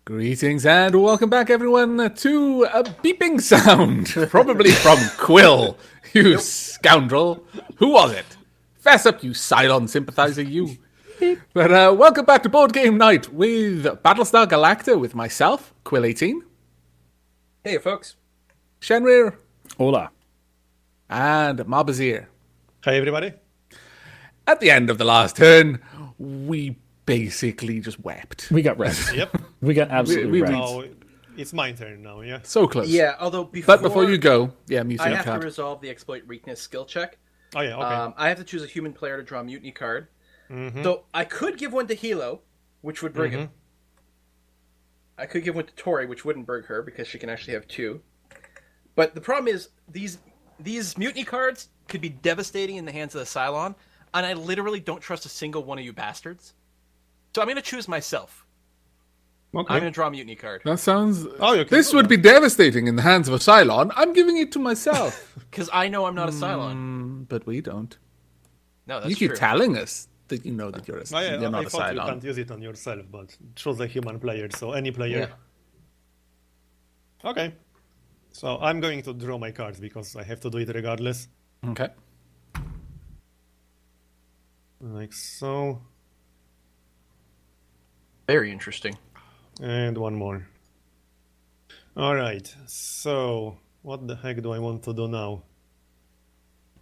Greetings and welcome back, everyone, to a beeping sound, probably from Quill, you scoundrel. Who was it? Fess up, you Cylon sympathizer, you. But welcome back to Board Game Night with Battlestar Galactica with myself, Quill18. Hey, folks. Shenryyr. Hola. And Marbozir. Hi, everybody. At the end of the last turn, we basically just wept. We got wrecked. Yep. We got absolutely wrecked. Now it's my turn now, yeah? So close. Yeah, although before you go, mutiny I have card. to resolve the exploit weakness skill check. Oh, yeah, okay. I have to choose a human player to draw a mutiny card. So I could give one to Hilo, which would bring him. I could give one to Tory, which wouldn't bring her because she can actually have two. But the problem is these mutiny cards could be devastating in the hands of the Cylon, and I literally don't trust a single one of you bastards. So I'm going to choose myself. Okay. I'm going to draw a mutiny card. That sounds... Oh, you can This do would that. be devastating in the hands of a Cylon. I'm giving it to myself. Because I know I'm not a Cylon. But we don't. No, that's You keep true. telling us that you know that you're, Oh, yeah, you're not I a thought you Cylon. can't use it on yourself, but choose a human player, so any player. Okay. So I'm going to draw my cards because I have to do it regardless. Okay. Like so. Very interesting. And one more. Alright, so what the heck do I want to do now?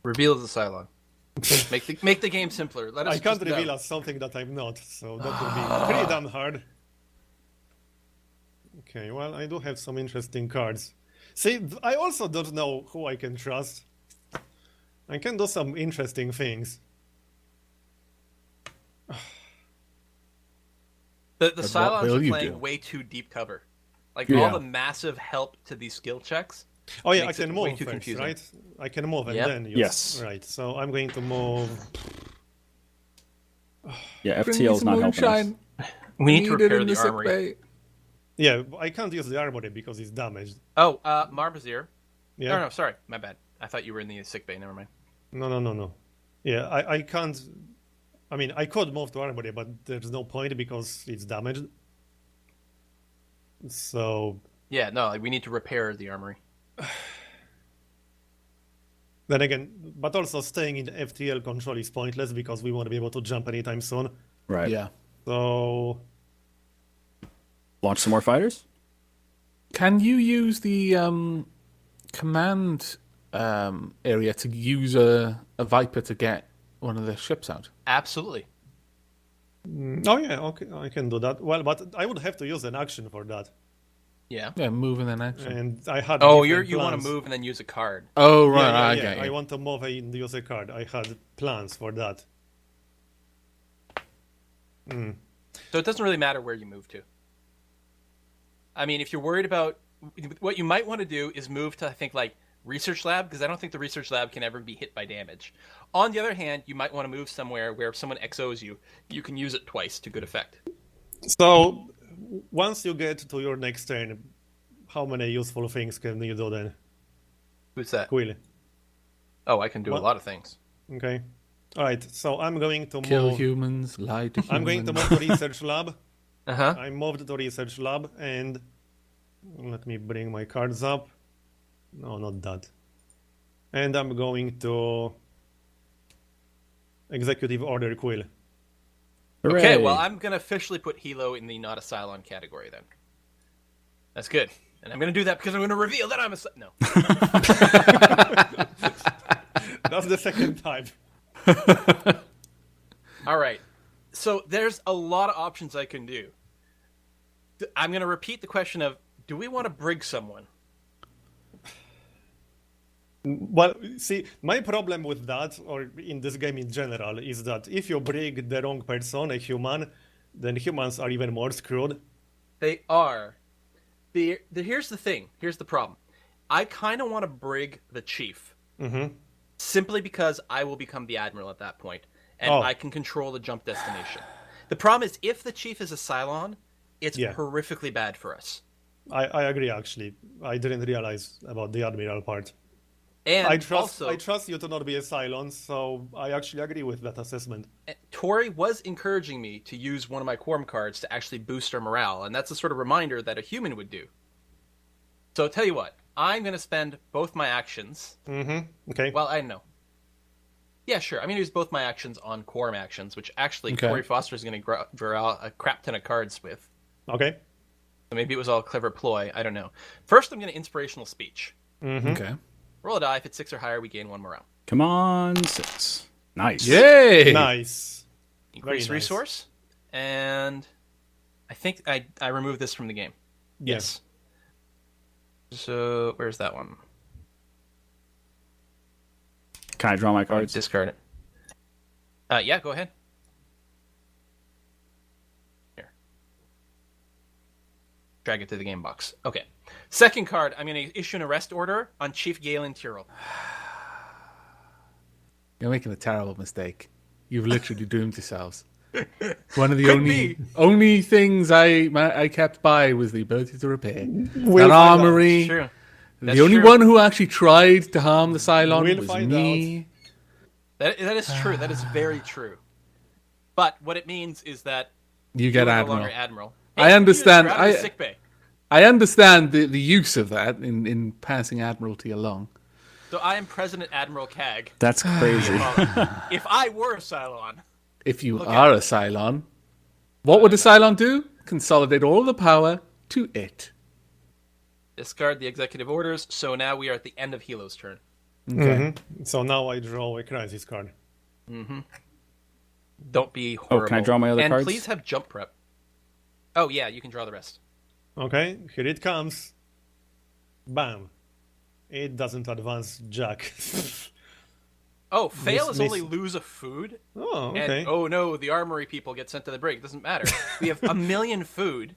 Reveal the Cylon. make the game simpler. Let us I can't just know. reveal as something that I'm not, so that would be pretty damn hard. Okay, well, I do have some interesting cards. See, I also don't know who I can trust. I can do some interesting things. The But what Cylons will are you playing do? way too deep cover. Like Yeah. all the massive help to these skill checks. Oh yeah, I Makes it can way move too first, confusing. right? I can move and Yep. then use... Yes. Right, so I'm going to move... Yeah, Bring me FTL's some not helping us. moonshine. We need to Need it repair in the sick armory. bay. Yeah, I can't use the armory because it's damaged. Oh, Marbozir. Yeah. Oh, no, sorry. My bad. I thought you were in the sick bay. Never mind. No. Yeah, I can't... I mean, I could move to armory, but there's no point because it's damaged. So... Yeah, no, like, we need to repair the armory. Then again, but also staying in FTL control is pointless because we won't be able to jump anytime soon. Right. Yeah. So... Launch some more fighters? Can you use the command area to use a Viper to get one of the ships out? Absolutely. Oh yeah, okay, I can do that. Well, but I would have to use an action for that. Yeah. Yeah, move and then action. And I had Oh, different you want plans. to move and then use a card. Oh, Yeah, right, yeah, I yeah. get you. I want to move and use a card. I had plans for that. So it doesn't really matter where you move to. I mean, if you're worried about... What you might want to do is move to, I think, like, Research Lab, because I don't think the Research Lab can ever be hit by damage. On the other hand, you might want to move somewhere where if someone XOs you, you can use it twice to good effect. So, once you get to your next turn, how many useful things can you do then? Who's that? Quill. Oh, I can do What? a lot of things. Okay. Alright, so I'm going to Kill move... humans, lie to humans. I'm going to move to Research Lab. Uh-huh. I moved to Research Lab and... Let me bring my cards up. No, not that. And I'm going to... Executive Order Quill. Hooray. Okay, well, I'm going to officially put Hilo in the not a Cylon category then. That's good. And I'm going to do that because I'm going to reveal that I'm a No. That's the second time. All right. So there's a lot of options I can do. I'm going to repeat the question of, do we want to brig someone? Well, see, my problem with that, or in this game in general, is that if you bring the wrong person, a human, then humans are even more screwed. They are. Here's the thing. Here's the problem. I kind of want to brig the chief. Mm-hmm. Simply because I will become the Admiral at that point, and Oh. I can control the jump destination. The problem is, if the chief is a Cylon, it's Yeah. horrifically bad for us. I agree, actually. I didn't realize about the Admiral part. And I trust also, you to not be a Cylon, so I actually agree with that assessment. Tory was encouraging me to use one of my quorum cards to actually boost our morale, and that's the sort of reminder that a human would do. So tell you what, I'm going to spend both my actions. Okay. Well, I don't know. Yeah, sure. I'm going to use both my actions on quorum actions, which actually Okay. Tory Foster is going to draw a crap ton of cards with. Okay. So maybe it was all a clever ploy. I don't know. First, I'm going to inspirational speech. Okay. Roll a die. If it's 6 or higher, we gain 1 morale. Come on, 6. Nice. Yay! Nice. Increase Very nice. resource. And I think I removed this from the game. Yes. So, where's that one? Can I draw my cards? Discard it. Yeah, go ahead. Here. Drag it to the game box. Okay. Second card, I'm going to issue an arrest order on Chief Galen Tyrol. You're making a terrible mistake. You've literally doomed yourselves. One of the Could be. only things I kept by was the ability to repair. We'll That find out. armory. True. The That's only true. one who actually tried to harm the Cylon We'll was find me. That is true. That is very true. But what it means is that You get you're no Admiral. longer Admiral. I understand. You're out of the sick bay. I understand the use of that in passing Admiralty along. So I am President Admiral CAG. That's crazy. If I were a Cylon, If you Look are at a Cylon, what would a Cylon do? Consolidate all the power to it. discard the executive orders. So now we are at the end of Hilo's turn. Okay. So now I draw a crisis card. Don't be horrible. Oh, can I draw my other and cards? please have jump prep. Oh yeah, you can draw the rest. Okay, here it comes. Bam. It doesn't advance jack. Oh, fail is miss- only lose a food. Oh, okay. And oh no, the armory people get sent to the brig. It doesn't matter. We have 1,000,000 food.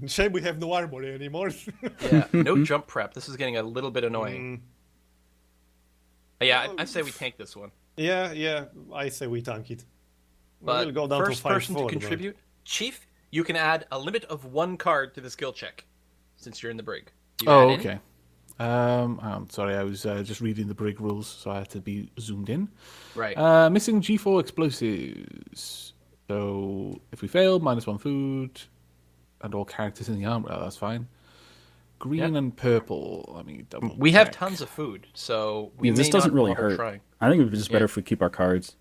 Shame we have no armory anymore. Yeah, no jump prep. This is getting a little bit annoying. Yeah, I say we tank this one. yeah, I say we tank it. But We'll go down first to 5-4. person to but- contribute, Chief, you can add a limit of 1 card to the skill check, since you're in the brig. You Oh, add in? okay. I'm sorry, I was just reading the brig rules, so I had to be zoomed in. Right. Missing G4 explosives. So if we fail, -1 food, and all characters in the armor. Oh, that's fine. Green and purple. Let me double. We have check. tons of food, so we Yeah, this may doesn't not really bother hurt. trying. I think it would be just better Yeah. if we keep our cards.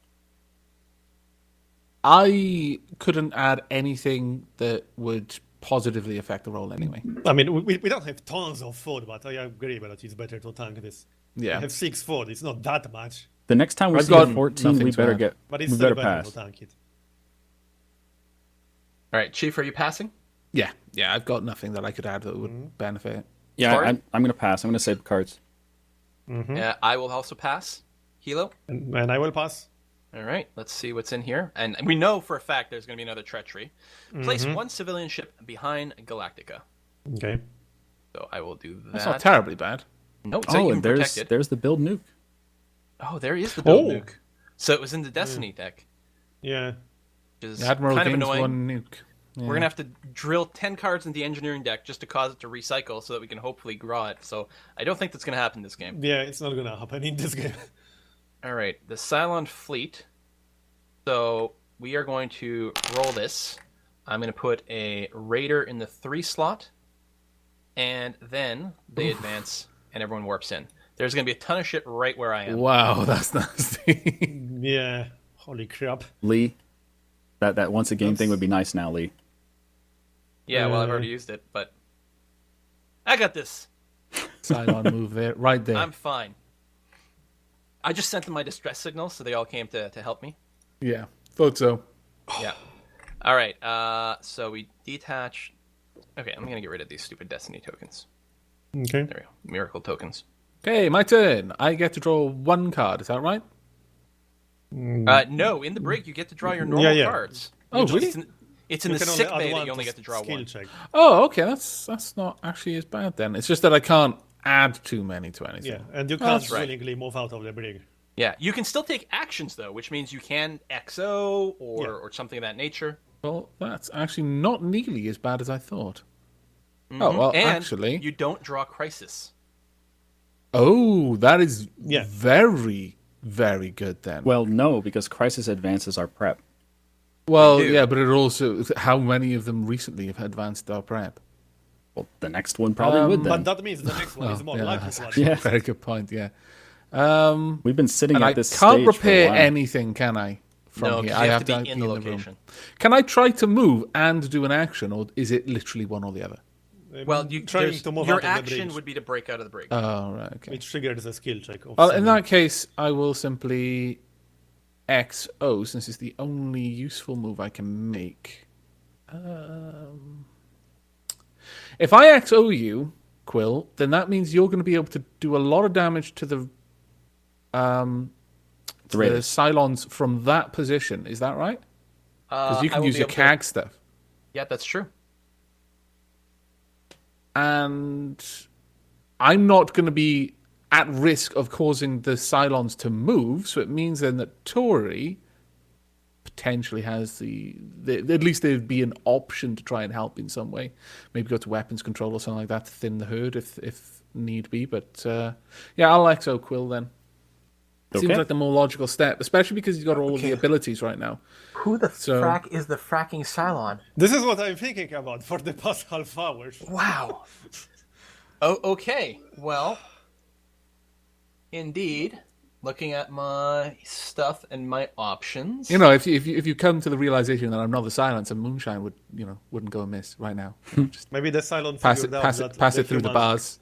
I couldn't add anything that would positively affect the roll anyway. I mean, we don't have tons of food, but I agree that it's better to tank this. Yeah. We have 6 food. It's not that much, The next time we I've see got a 14, nothing we to better add. get. but it's We still better better pass. to tank it. All right, Chief, are you passing? Yeah, I've got nothing that I could add that would benefit. Yeah, Sorry? I'm going to pass. I'm going to save cards. Yeah, I will also pass. Hilo? And I will pass. All right, let's see what's in here. And we know for a fact there's going to be another treachery. Place 1 civilian ship behind Galactica. Okay. So I will do that. That's not terribly bad. Nope, so Oh, you and can protect it. there's the build nuke. Oh, there is the build Oh. nuke. So it was in the Destiny deck, Yeah. which is The Admiral kind of gains annoying. 1 nuke. Yeah. We're going to have to drill 10 cards into the engineering deck just to cause it to recycle so that we can hopefully draw it. So I don't think that's going to happen this game. Yeah, it's not gonna happen in this game. All right, the Cylon fleet. So we are going to roll this. I'm going to put a Raider in the 3 slot, and then they advance and everyone warps in. There's going to be a ton of shit right where I am. Wow, that's nasty. Yeah. Holy crap. Lee, that once a game thing would be nice now, Lee. Yeah, well, I've already used it, but I got this. Cylon move there, right there. I'm fine. I just sent them my distress signal, so they all came to help me. Yeah, thought so. Yeah. All right. So we detach. Okay, I'm gonna get rid of these stupid Destiny tokens. Okay. There we go. Miracle tokens. Okay, my turn. I get to draw 1 card. Is that right? No, in the brig you get to draw your normal Yeah. cards. Oh, It's really? It's in You the can only sick add bay that one you only to get to draw skill 1. check. Oh, okay. That's not actually as bad then. It's just that I can't add too many to anything. Yeah, and you Oh, can't that's right. willingly move out of the brig. Yeah, you can still take actions though, which means you can XO or Yeah. or something of that nature. Well, that's actually not nearly as bad as I thought. Oh, well, and actually... you don't draw crisis. Oh, that is Yeah. very, very good then. Well, no, because crisis advances our prep. Well, They do. yeah, but it also, how many of them recently have advanced our prep? Well, the next one probably would then. But that means the next one is more yeah, likely that's to actually a advance. very good point, yeah. We've been sitting And at I this can't stage for a repair while. anything, can I? From No, here, because I you have to be be in the room. location. Can I try to move and do an action, or is it literally one or the other? Well, trying to move your out of the action bridge, would be to break out of the bridge. Oh, right, okay. which triggers a skill check. Of Well, in 7. that case, I will simply XO, since it's the only useful move I can make. If I XO you, Quill, then that means you're going to be able to do a lot of damage to the Raiders. Cylons from that position. Is that right? Because you I can will use be your able to- CAG stuff. Yeah, that's true. And I'm not going to be at risk of causing the Cylons to move, so it means then that Tory potentially has at least there'd be an option to try and help in some way. Maybe go to weapons control or something like that to thin the herd if need be. But yeah, I'll XO Quill then. Seems Okay. like the more logical step, especially because he's got all of the abilities right now. Who the So- frack is the fracking Cylon? This is what I'm thinking about for the past half hour. Wow. Oh, okay. Well, indeed, looking at my stuff and my options. You know, if you come to the realization that I'm not the Silence, and Moonshine wouldn't go amiss right now. Just Maybe the Cylon pass figured it, out pass that it, pass the it through the humans- bars.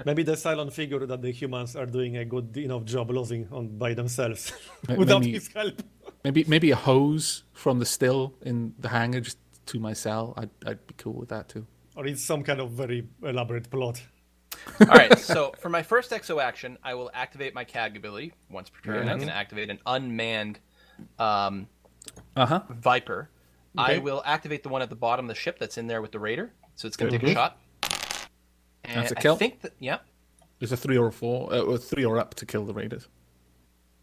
Maybe the Cylon figured that the humans are doing a good enough job losing by themselves Maybe- without his help. Maybe a hose from the still in the hangar just to my cell. I'd be cool with that too. Or it's some kind of very elaborate plot. All right, so for my first EXO action, I will activate my CAG ability once per turn. I can activate an unmanned Viper. I Okay. will activate the one at the bottom of the ship that's in there with the Raider, so it's going to take a shot. And That's a kill? I think that, yeah. There's a 3 or 4, or 3 or up to kill the raiders.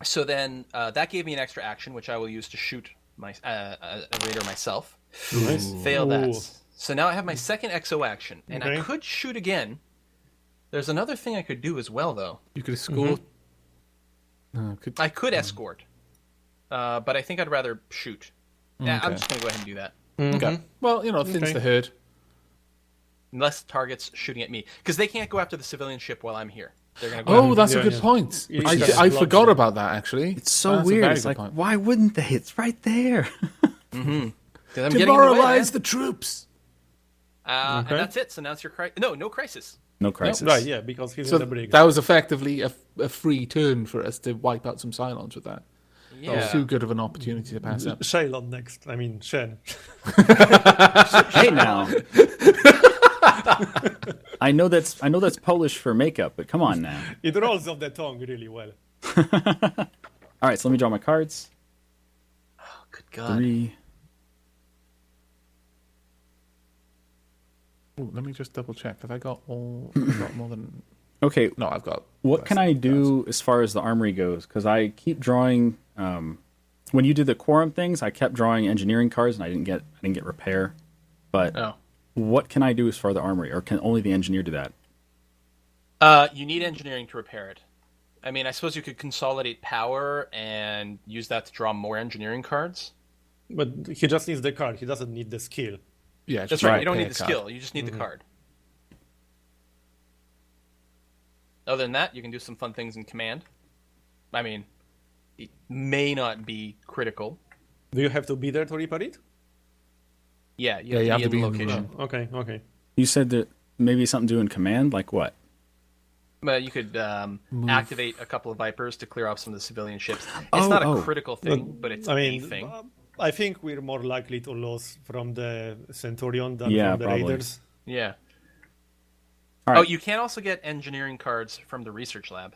So then that gave me an extra action, which I will use to shoot my a Raider myself. Nice. Fail that. Ooh. So now I have my second EXO action, and I Okay. could shoot again. There's another thing I could do as well, though. You could escort. I could escort, but I think I'd rather shoot. Yeah, I'm Okay. just going to go ahead and do that. Okay. Well, thins Okay. the herd. Less targets shooting at me. Because they can't go after the civilian ship while I'm here. They're going to go Oh, after that's a Yeah, good yeah. point. You I, just I block forgot them. about that actually. It's so That's a weird. very It's good like, point. why wouldn't they? It's right there. I'm getting in the way, Demoralize man. the troops. And that's it. So now it's your crisis. No crisis. No crisis. Right, yeah, because he's So in the brig. that was effectively a free turn for us to wipe out some Cylons with that. That was Yeah. too good of an opportunity to pass up. Shaylon next. I mean, Shen. Hey now. I know that's Polish for makeup, but come on now. It rolls off the tongue really well. All right, so let me draw my cards. Good God. 3. Ooh, let me just double check. Have I got all? I've got more than? Okay, No, I've got. what less can than I that. do as far as the armory goes? Because I keep drawing. When you did the quorum things, I kept drawing engineering cards, and I didn't get repair. But Oh. what can I do as far as the armory, or can only the engineer do that? You need engineering to repair it. I mean, I suppose you could consolidate power and use that to draw more engineering cards. But he just needs the card. He doesn't need the skill. Yeah, That's just right. Right. You don't pay need a the card. skill. You just need the card. Other than that, you can do some fun things in command. I mean, it may not be critical. Do you have to be there to repair it? Yeah, Yeah, you have to be in in the the location. room. Okay. You said that maybe something to do in command, like what? But you could activate a couple of Vipers to clear off some of the civilian ships. It's Oh, not a oh. critical thing, but it's I mean, a thing. I think we're more likely to lose from the Centurion than Yeah, from the probably. Raiders. Yeah. All Oh, right. you can also get engineering cards from the research lab.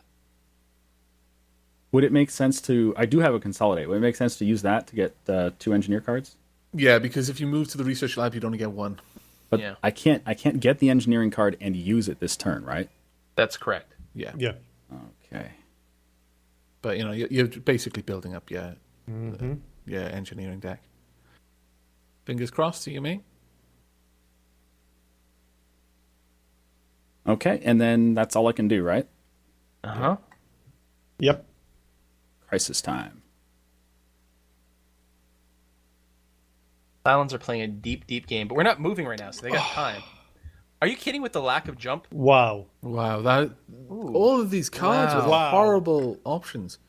Would it make sense to? I do have a consolidate. Would it make sense to use that to get 2 engineer cards? Yeah, because if you move to the research lab, you'd only get 1. But Yeah. I can't get the engineering card and use it this turn, right? That's correct. Yeah, Yeah. Okay. but you're basically building up your engineering deck. Fingers crossed, see you, mate. Okay, and then that's all I can do, right? Uh-huh. Yep. Crisis time. Cylons are playing a deep, deep game, but we're not moving right now, so they got time. Are you kidding with the lack of jump? Wow. Wow, that all of these cards with Wow. horrible options.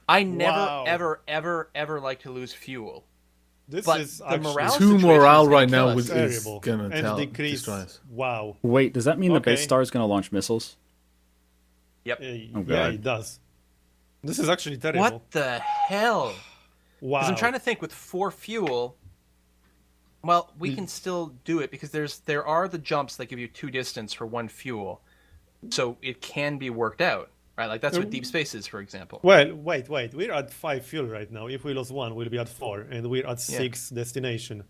I never, Wow. ever like to lose fuel. This But is the actually morale 2 situation morale is gonna right kill now us. is terrible. gonna And decrease. destroy us. Wow. Wait, does that mean the base Okay. star is going to launch missiles? Yep. Oh, Yeah, God. it does. This is actually terrible. What the hell? Wow. Because I'm trying to think with 4 fuel. Well, we can still do it because there are the jumps that give you 2 distance for 1 fuel, so it can be worked out, right? Like that's what deep space is, for example. Well, wait. We're at 5 fuel right now. If we lose 1, we'll be at 4, and we're at 6 destination.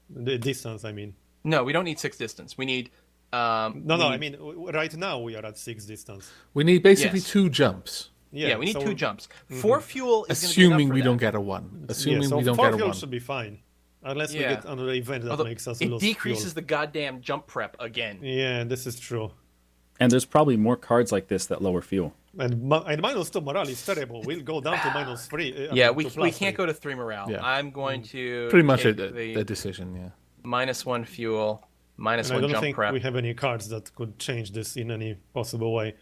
The distance, I mean. No, we don't need 6 distance. We need. No, we I need- mean, right now we are at 6 distance. We need basically Yes. 2 jumps, Yeah, we need so- 2 jumps. 4 fuel is assuming gonna be enough we for don't that. get a 1. Assuming Yeah, so we don't 4 get a fuel 1. should be fine. Unless we Yeah. get another event that Although makes us it lose decreases fuel. the goddamn jump prep again. Yeah, this is true. And there's probably more cards like this that lower fuel. And -2 morale is terrible. We'll go down to -3. Yeah, we can't go to 3 morale. Yeah. I'm going to Pretty much take the decision, yeah. -1 fuel, And I -1 don't jump think prep. we have any cards that could change this in any possible way.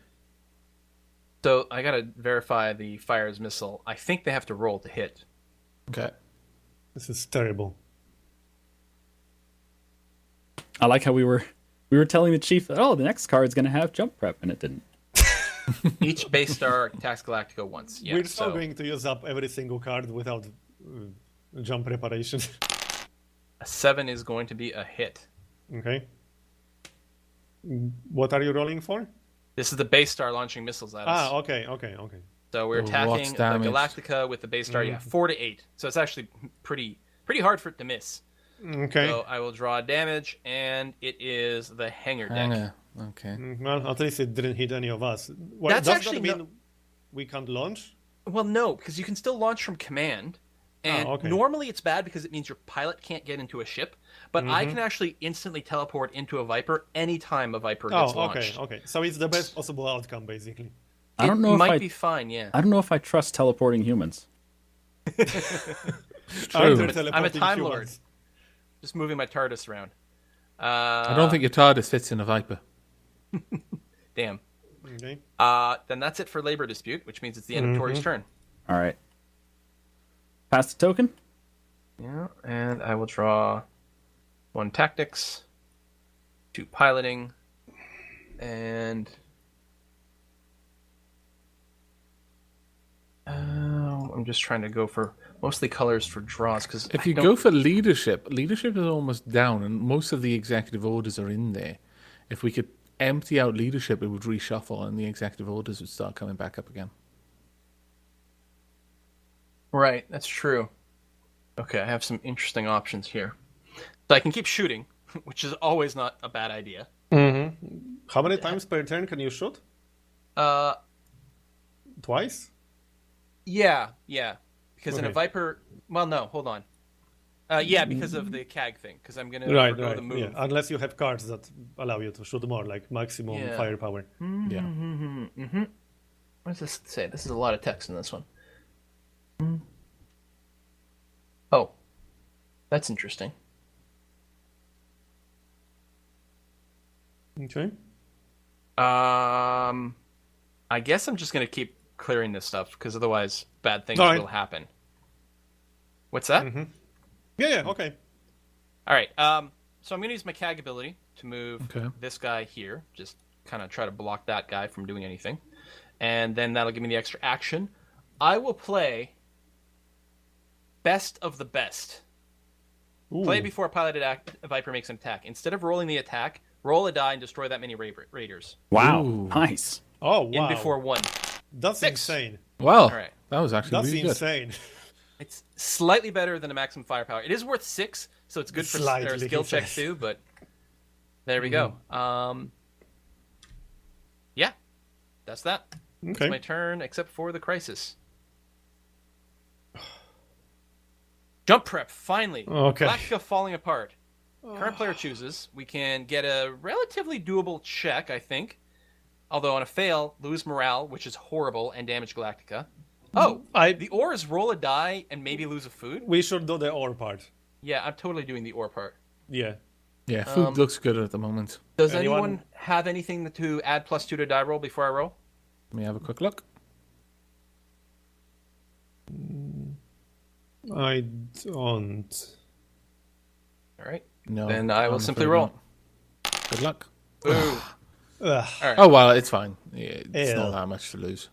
So I gotta verify the fire's missile. I think they have to roll to hit. Okay. This is terrible. I like how we were telling the chief that the next card's going to have jump prep, and it didn't. Each base star attacks Galactica once. Yeah, We're still so going to use up every single card without jump preparation. a 7 is going to be a hit. Okay. What are you rolling for? This is the base star launching missiles at us. Okay. So we're Oh, attacking what's the damage? Galactica with the base star. Yeah, 4 to 8. So it's actually pretty hard for it to miss. Okay. So I will draw damage, and it is the hanger deck. Hanger. Okay. Well, at least it didn't hit any of us. Well, That's does actually that mean we can't launch? Well, no, because you can still launch from command. And okay. normally it's bad because it means your pilot can't get into a ship. But I can actually instantly teleport into a Viper anytime a Viper gets launched. Okay. So it's the best possible outcome, basically. I don't know It if might I be fine, yeah. I don't know if I trust teleporting humans. Aren't there I'm a teleporting Time humans? Lord. Just moving my TARDIS around. I don't think your TARDIS fits in a Viper. Damn. Okay. Then that's it for Labor Dispute, which means it's the end of Tory's turn. All right. Pass the token. Yeah, and I will draw 1 Tactics, 2 Piloting, and... I'm just trying to go for mostly colors for draws, because If you go for leadership is almost down, and most of the executive orders are in there. If we could empty out leadership, it would reshuffle, and the executive orders would start coming back up again. Right, that's true. Okay, I have some interesting options here. So I can keep shooting, which is always not a bad idea. How many times per turn can you shoot? Twice? Yeah. Because in a Okay. Viper... Well, no, hold on. Yeah, because of the CAG thing, because I'm going to Right. forgo the move. Yeah. Unless you have cards that allow you to shoot more, like maximum Yeah. firepower. Yeah. What does this say? This is a lot of text in this one. Oh, that's interesting. Okay. I guess I'm just going to keep clearing this stuff, because otherwise bad things All right. will happen. What's that? Yeah. Okay. All right. So I'm going to use my CAG ability to move this guy here. Just kind of try to block that guy from doing anything. And then that'll give me the extra action. I will play Best of the Best. Ooh. Play before a piloted Viper makes an attack. Instead of rolling the attack, roll a die and destroy that many Raiders. Wow. Ooh. Nice. Oh, wow. In before 1. That's 6. insane. Well, All right. that was actually That's really good. insane. It's slightly better than a maximum firepower. It is worth 6, so it's good for Slightly, their skill he check says. too, but there we go. Yeah. That's that. It's Okay. my turn, except for the crisis. Jump prep, finally. Okay. Galactica falling apart. Current player chooses. We can get a relatively doable check, I think. Although on a fail, lose morale, which is horrible, and damage Galactica. Oh, the ore is roll a die and maybe lose a food? We should do the ore part. Yeah, I'm totally doing the ore part. Yeah. Yeah, food looks good at the moment. Does anyone have anything to add +2 to die roll before I roll? Let me have a quick look. I don't. All right. No. Then I will I'm simply afraid roll. not. Good luck. Ooh. Ugh. All right. Oh, well, it's fine. Yeah, it's Yeah. not that much to lose.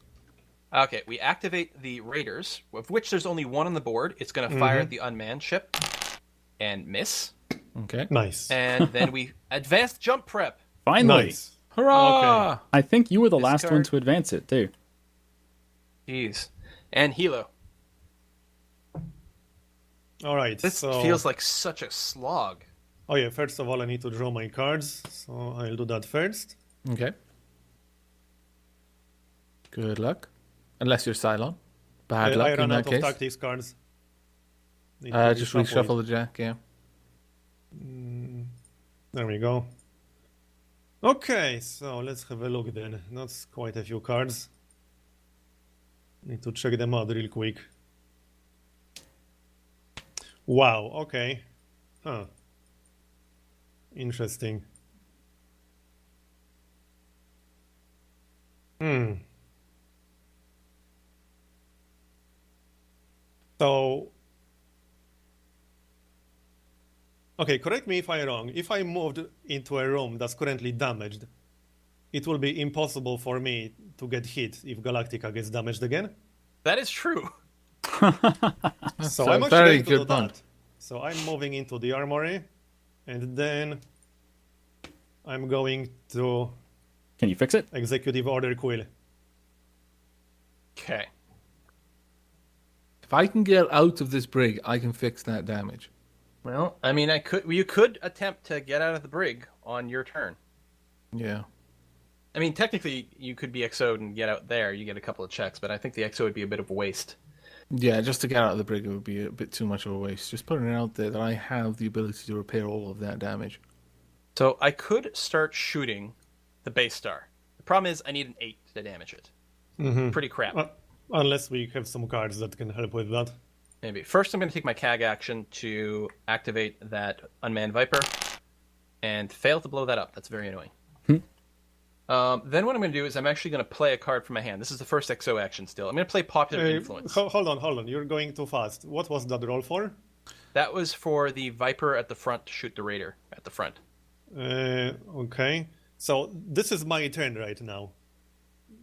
Okay, we activate the raiders, of which there's only one on the board. It's going to fire at the unmanned ship and miss. Okay. Nice. And then we advanced jump prep. Finally. Nice. Hurrah! Okay. I think you were the last one Discard. to advance it, too. Jeez. And Hilo. All right. This so... feels like such a slog. Oh yeah. First of all, I need to draw my cards, so I'll do that first. Okay. Good luck. Unless you're Cylon. Bad luck I in ran that out of case. tactics cards. Need to Just reshuffle reshuffle the jack, yeah. it. There we go. Okay, so let's have a look then. That's quite a few cards. Need to check them out real quick. Wow, okay. Huh. Interesting. So, okay, correct me if I'm wrong. If I moved into a room that's currently damaged, it will be impossible for me to get hit if Galactica gets damaged again. That is true. So a I'm actually very going to do good point. that. So I'm moving into the armory, and then I'm going to Can you fix it? Executive Order Quill. Okay. If I can get out of this brig, I can fix that damage. Well, I mean, you could attempt to get out of the brig on your turn. Yeah. I mean, technically, you could be XO'd and get out there. You get a couple of checks, but I think the XO would be a bit of a waste. Yeah, just to get out of the brig, it would be a bit too much of a waste. Just putting it out there that I have the ability to repair all of that damage. So I could start shooting the base star. The problem is I need an 8 to damage it. Pretty crap. Unless we have some cards that can help with that. Maybe. First, I'm going to take my CAG action to activate that unmanned Viper and fail to blow that up. That's very annoying. Then what I'm going to do is I'm actually going to play a card from my hand. This is the first XO action still. I'm going to play Popular Influence. Hold on. You're going too fast. What was that roll for? That was for the Viper at the front to shoot the Raider at the front. Okay. So this is my turn right now.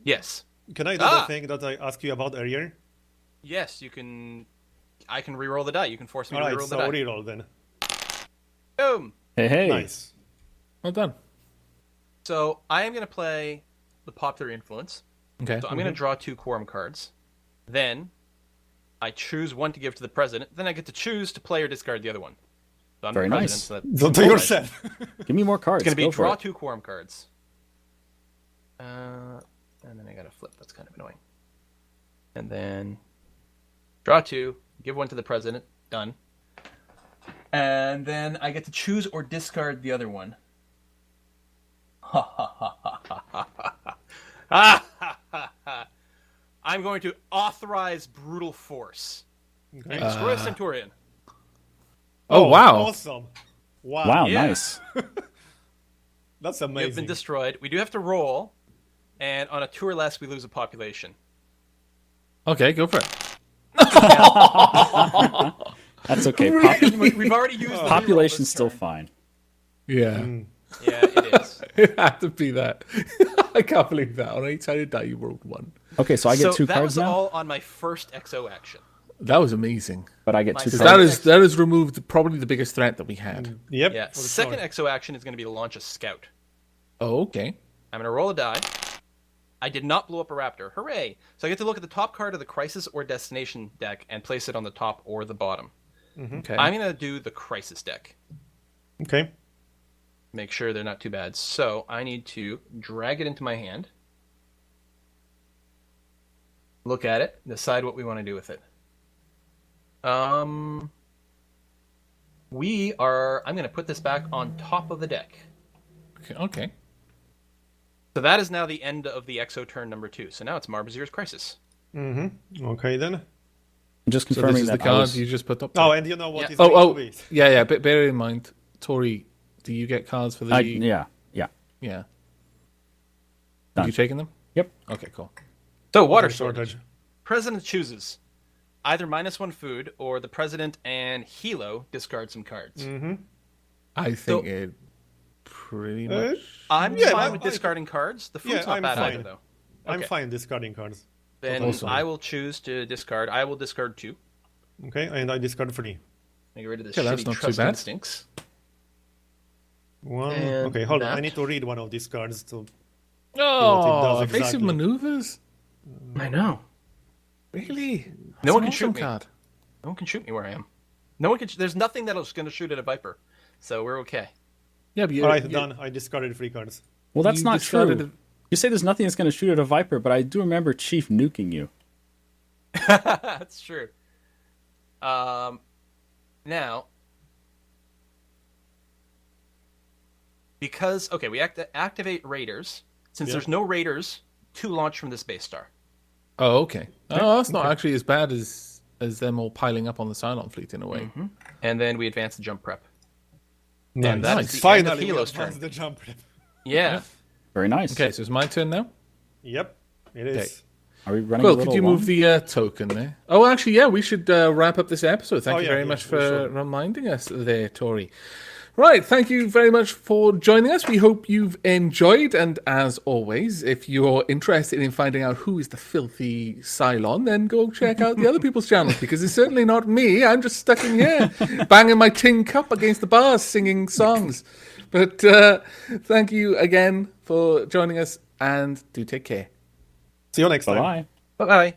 Yes. Can I do the thing that I asked you about earlier? Yes, you can... I can reroll the die. You can force me to Alright, reroll so the die. reroll then. Boom! Hey. Nice. Well done. So I am going to play the Popular Influence. Okay. So I'm going to draw 2 quorum cards. Then I choose one to give to the president. Then I get to choose to play or discard the other one. So I'm Very the nice. president, so Do yourself. Give me more cards. it's going to be Go for draw it. 2 quorum cards. And then I got to flip. That's kind of annoying. And then draw 2, give one to the president. Done. And then I get to choose or discard the other one. I'm going to authorize brutal force. Okay. And destroy a Centurion. Oh, wow. Awesome. Wow. Wow, Yeah. nice. That's We have been amazing. destroyed. We do have to roll, and on a 2 or less, we lose a population. Okay, go for it. That's okay. We've already used the reroll Population's this still turn. fine. Yeah. Yeah, it is. It had to be that. I can't believe that. On 8-sided die, you rolled 1. Okay, so I get 2 that cards was now, all on my first XO action. That was amazing. but I get my 2 second- cards. That is removed probably the biggest threat that we had. Yep. Yeah, for second sure. XO action is going to be to launch a scout. Oh, okay. I'm going to roll a die. I did not blow up a raptor. Hooray! So I get to look at the top card of the Crisis or Destination deck and place it on the top or the bottom. Okay. I'm going to do the Crisis deck. Okay. Make sure they're not too bad. So I need to drag it into my hand. Look at it. Decide what we want to do with it. I'm going to put this back on top of the deck. Okay. So that is now the end of the Exo turn number 2. So now it's Marbozir's Crisis. Okay then. Just So confirming this is the that I card was- you just put up. Oh, and you know what Yeah. is going Oh, to be. yeah. But bear in mind, Tory, do you get cards for the? yeah. Yeah. Done. You taking them? Yep. Okay, cool. So water Water shortage. shortage. President chooses either -1 food or the president and Hilo discard some cards. I think it pretty much. I'm Yeah, fine with discarding cards. The food's Yeah, not I'm bad fine. either, though. I'm Okay. fine discarding cards. Then Awesome. I will choose to discard. I will discard 2. Okay, and I discard 3. Get rid of this Yeah, that's shitty not too trust bad. instincts. One. And Okay, hold on. that. I need to read one of these cards to. Oh, does evasive exactly. maneuvers. I know. Really? No one That's can an shoot me. awesome card. No one can shoot me where I am. No one can. There's nothing that's going to shoot at a Viper, so we're okay. Yeah, but you. Alright, done. I discarded 3 cards. Well, that's You not discarded true. You say there's nothing that's going to shoot at a Viper, but I do remember Chief nuking you. That's true. Now, because we activate raiders. Since Yeah. there's no raiders to launch from the space star. Oh, okay. Oh, that's not actually as bad as them all piling up on the Cylon fleet in a way. And then we advance the jump prep. Nice. And that is the end of Finally, we Hilo's advanced turn. the jump. Yeah. Very nice. Okay, so it's my turn now. Yep, it is. Okay. Are we running Well, a little could you long? move the token there? Oh, actually, yeah, we should wrap up this episode. Thank Oh, you yeah, very yeah, much we for should. reminding us there, Tory. Right, thank you very much for joining us. We hope you've enjoyed, and as always, if you're interested in finding out who is the filthy Cylon, then go check out the other people's channels, because it's certainly not me. I'm just stuck in here, banging my tin cup against the bars, singing songs. But thank you again for joining us, and do take care. See you next time. Bye-bye. Bye-bye.